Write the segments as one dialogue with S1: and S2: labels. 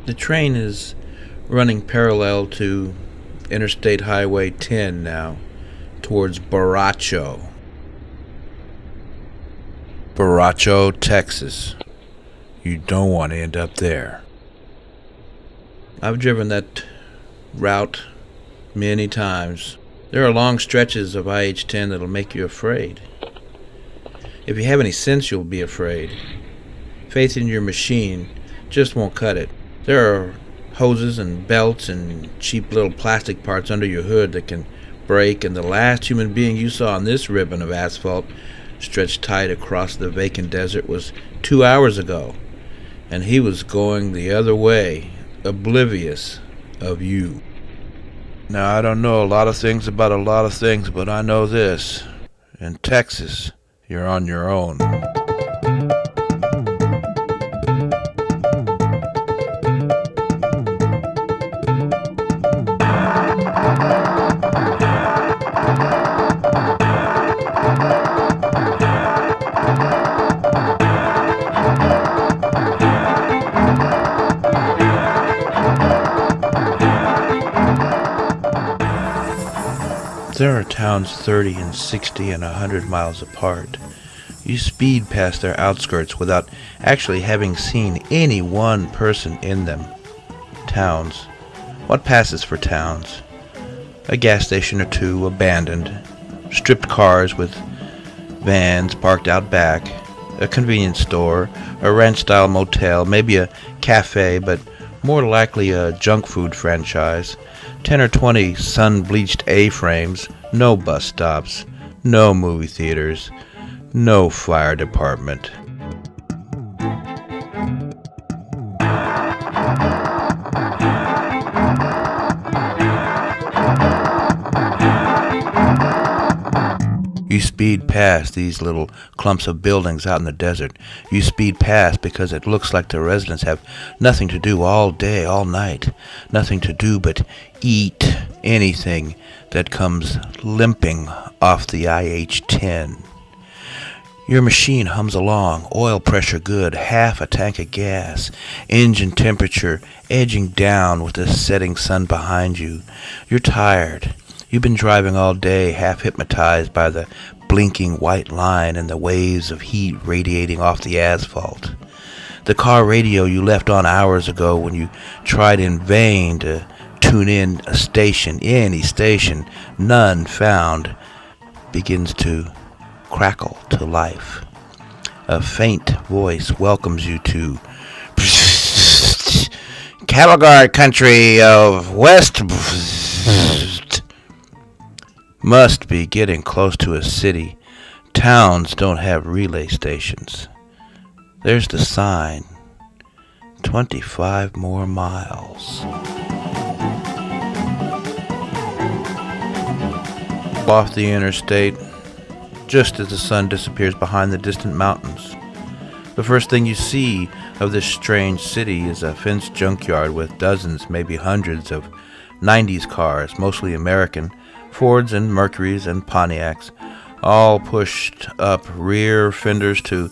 S1: The train is running parallel to Interstate Highway 10 now, towards Borocho. Borocho, Texas. You don't want to end up there. I've driven that route many times. There are long stretches of IH-10 that'll make you afraid. If you have any sense, you'll be afraid. Faith in your machine just won't cut it. There are hoses and belts and cheap little plastic parts under your hood that can break, and the last human being you saw on this ribbon of asphalt stretched tight across the vacant desert was 2 hours ago, and he was going the other way, oblivious of you. Now, I don't know a lot of things about a lot of things, but I know this. In Texas, you're on your own. There are towns 30 and 60 and 100 miles apart. You speed past their outskirts without actually having seen any one person in them. Towns. What passes for towns? A gas station or two abandoned, stripped cars with vans parked out back, a convenience store, a ranch-style motel, maybe a cafe, but more likely a junk food franchise, 10 or 20 sun-bleached A-frames, no bus stops, no movie theaters, no fire department. You speed past these little clumps of buildings out in the desert. You speed past because it looks like the residents have nothing to do all day, all night. Nothing to do but eat anything that comes limping off the IH-10. Your machine hums along, oil pressure good, half a tank of gas, engine temperature edging down with the setting sun behind you. You're tired. You've been driving all day, half hypnotized by the blinking white line and the waves of heat radiating off the asphalt. The car radio you left on hours ago when you tried in vain to tune in a station, any station, none found, begins to crackle to life. A faint voice welcomes you to cattle guard country of West. Must be getting close to a city. Towns don't have relay stations. There's the sign. 25 more miles. Off the interstate, just as the sun disappears behind the distant mountains. The first thing you see of this strange city is a fenced junkyard with dozens, maybe hundreds of 90s cars, mostly American, Fords and Mercurys and Pontiacs, all pushed up rear fenders to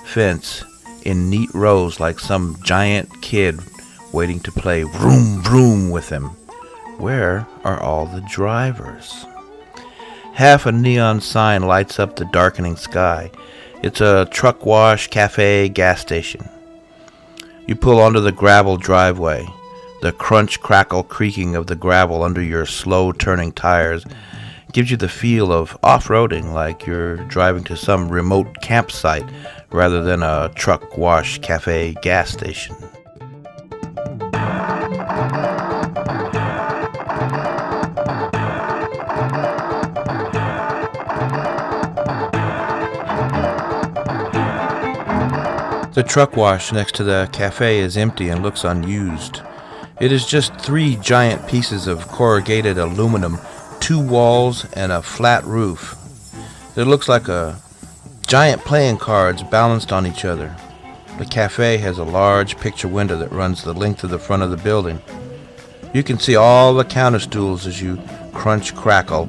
S1: fence in neat rows like some giant kid waiting to play vroom vroom with him. Where are all the drivers? Half a neon sign lights up the darkening sky. It's a truck wash, cafe, gas station. You pull onto the gravel driveway. The crunch, crackle, creaking of the gravel under your slow-turning tires gives you the feel of off-roading, like you're driving to some remote campsite rather than a truck wash, cafe, gas station. The truck wash next to the cafe is empty and looks unused. It is just 3 giant pieces of corrugated aluminum, 2 walls, and a flat roof. It looks like giant playing cards balanced on each other. The cafe has a large picture window that runs the length of the front of the building. You can see all the counter stools as you crunch crackle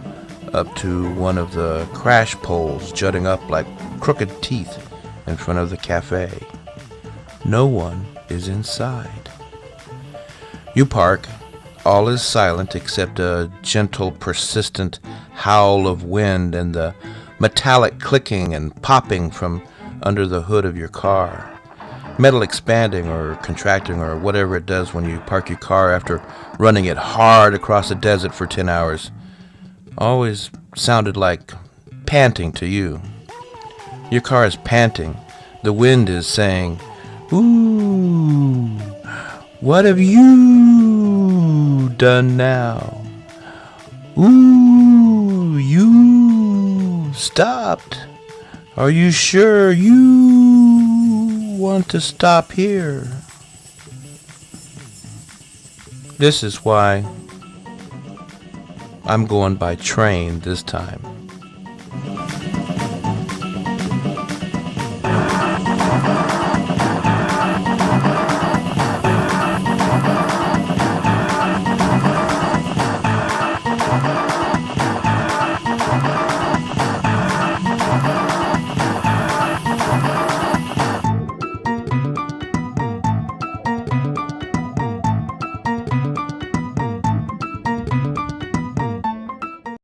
S1: up to one of the crash poles jutting up like crooked teeth in front of the cafe. No one is inside. You park. All is silent except a gentle, persistent howl of wind and the metallic clicking and popping from under the hood of your car. Metal expanding or contracting or whatever it does when you park your car after running it hard across the desert for 10 hours. Always sounded like panting to you. Your car is panting. The wind is saying, "Ooh, what have you done now? Ooh, you stopped. Are you sure you want to stop here?" This is why I'm going by train this time.